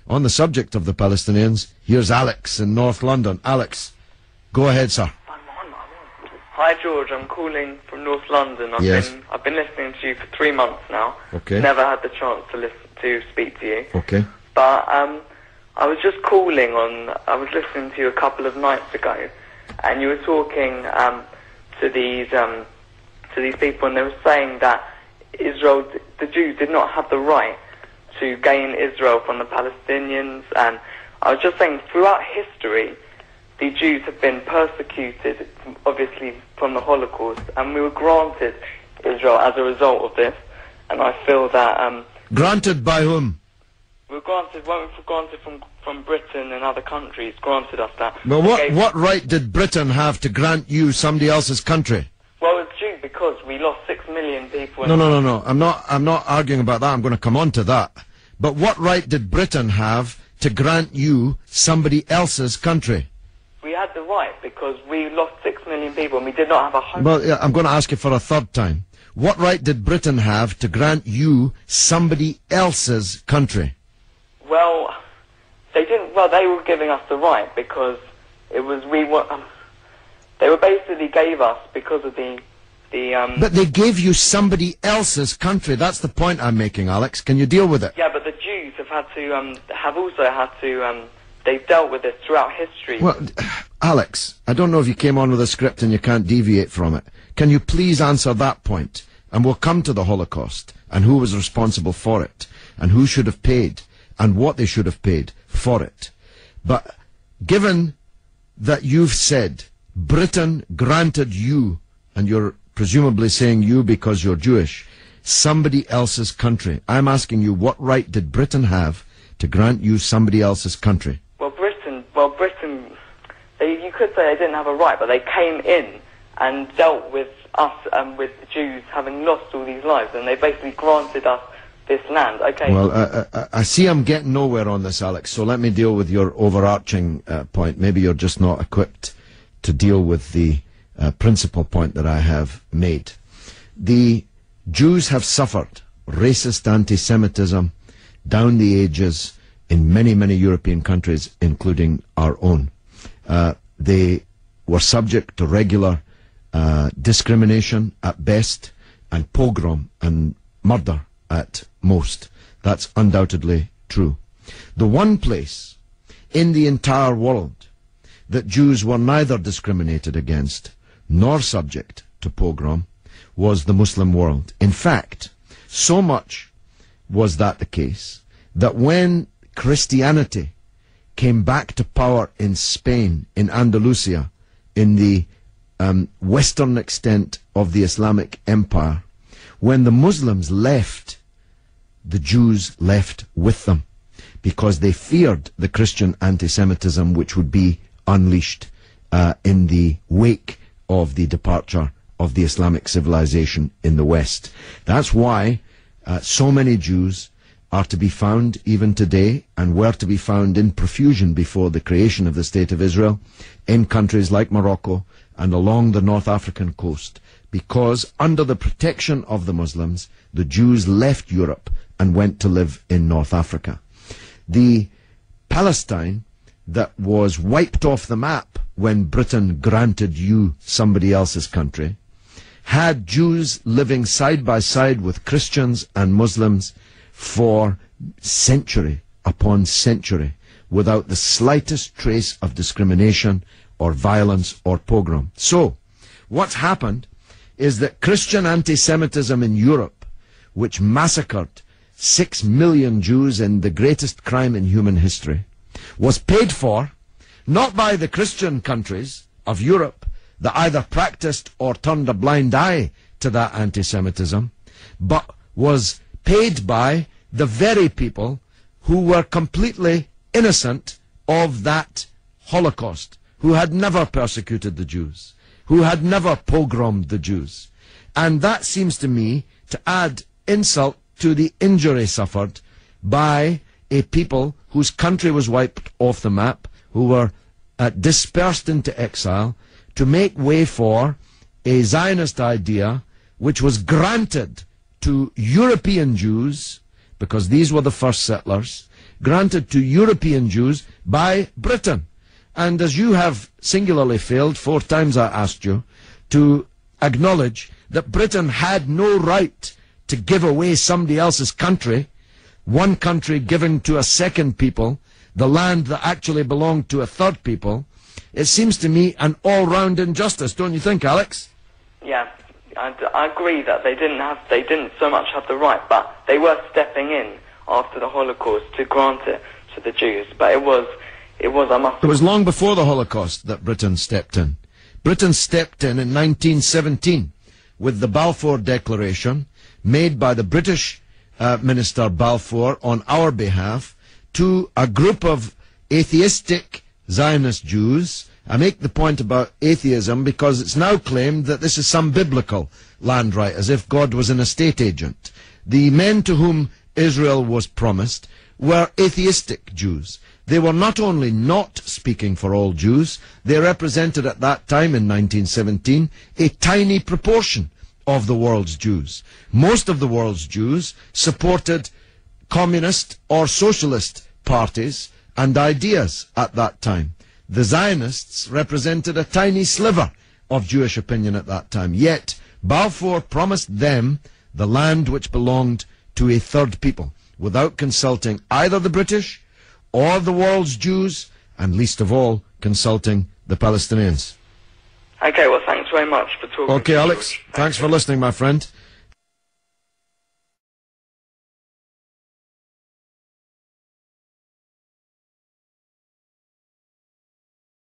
on the subject of the Palestinians. Here's Alex in North London. Alex, go ahead, sir. Hi George, I'm calling from North London. I've been listening to you for 3 months now. Okay. Never had the chance to speak to you. Okay. But I was just calling on. I was listening to you a couple of nights ago, and you were talking to these people, and they were saying that Israel, the Jews, did not have the right to gain Israel from the Palestinians. And I was just saying, throughout history, the Jews have been persecuted, obviously, from the Holocaust, and we were granted Israel as a result of this. And I feel that... granted by whom? We were granted from Britain and other countries, granted us that. Well, what right did Britain have to grant you somebody else's country? Well, it's due because we lost 6 million people... No. I'm not arguing about that. I'm going to come on to that. But what right did Britain have to grant you somebody else's country? We had the right because we lost 6 million people and we did not have a home. Well, yeah, I'm going to ask you for a third time. What right did Britain have to grant you somebody else's country? Well, they didn't. Well, they were giving us the right because it was they were basically gave us because of the. But they gave you somebody else's country. That's the point I'm making, Alex. Can you deal with it? Yeah, but the Jews have had to have also had to. They've dealt with it throughout history. Well, Alex, I don't know if you came on with a script and you can't deviate from it. Can you please answer that point? And we'll come to the Holocaust and who was responsible for it and who should have paid and what they should have paid for it. But given that you've said Britain granted you, and you're presumably saying you because you're Jewish, somebody else's country, I'm asking you, what right did Britain have to grant you somebody else's country? Britain, you could say they didn't have a right, but they came in and dealt with us and with the Jews having lost all these lives, and they basically granted us this land. Okay. Well, I see I'm getting nowhere on this, Alex, so let me deal with your overarching point. Maybe you're just not equipped to deal with the principal point that I have made. The Jews have suffered racist anti-Semitism down the ages in many, many European countries, including our own. They were subject to regular discrimination at best, and pogrom and murder at most. That's undoubtedly true. The one place in the entire world that Jews were neither discriminated against nor subject to pogrom was the Muslim world. In fact, so much was that the case that when Christianity came back to power in Spain, in Andalusia, in the western extent of the Islamic Empire, when the Muslims left, the Jews left with them because they feared the Christian anti-Semitism which would be unleashed in the wake of the departure of the Islamic civilization in the West. That's why so many Jews are to be found even today, and were to be found in profusion before the creation of the State of Israel, in countries like Morocco and along the North African coast, because under the protection of the Muslims, the Jews left Europe and went to live in North Africa. The Palestine that was wiped off the map when Britain granted you somebody else's country had Jews living side by side with Christians and Muslims for century upon century without the slightest trace of discrimination or violence or pogrom. So, what's happened is that Christian anti-Semitism in Europe, which massacred 6 million Jews in the greatest crime in human history, was paid for not by the Christian countries of Europe that either practiced or turned a blind eye to that anti-Semitism, but was paid by the very people who were completely innocent of that Holocaust, who had never persecuted the Jews, who had never pogromed the Jews. And that seems to me to add insult to the injury suffered by a people whose country was wiped off the map, who were dispersed into exile, to make way for a Zionist idea which was granted to European Jews, because these were the first settlers, granted to European Jews by Britain. And as you have singularly failed, 4 times I asked you, to acknowledge that Britain had no right to give away somebody else's country, one country giving to a second people the land that actually belonged to a third people, it seems to me an all-round injustice, don't you think, Alex? Yeah, I agree that they didn't so much have the right, but they were stepping in after the Holocaust to grant it to the Jews. But it was long before the Holocaust that Britain stepped in. Britain stepped in 1917 with the Balfour Declaration made by the British Minister Balfour on our behalf to a group of atheistic Zionist Jews. I make the point about atheism because it's now claimed that this is some biblical land right, as if God was an estate agent. The men to whom Israel was promised were atheistic Jews. They were not only not speaking for all Jews, they represented at that time in 1917 a tiny proportion of the world's Jews. Most of the world's Jews supported communist or socialist parties and ideas at that time. The Zionists represented a tiny sliver of Jewish opinion at that time. Yet Balfour promised them the land which belonged to a third people, without consulting either the British or the world's Jews, and least of all, consulting the Palestinians. Okay, well, thanks very much for talking. Okay, Alex, thanks for listening, my friend.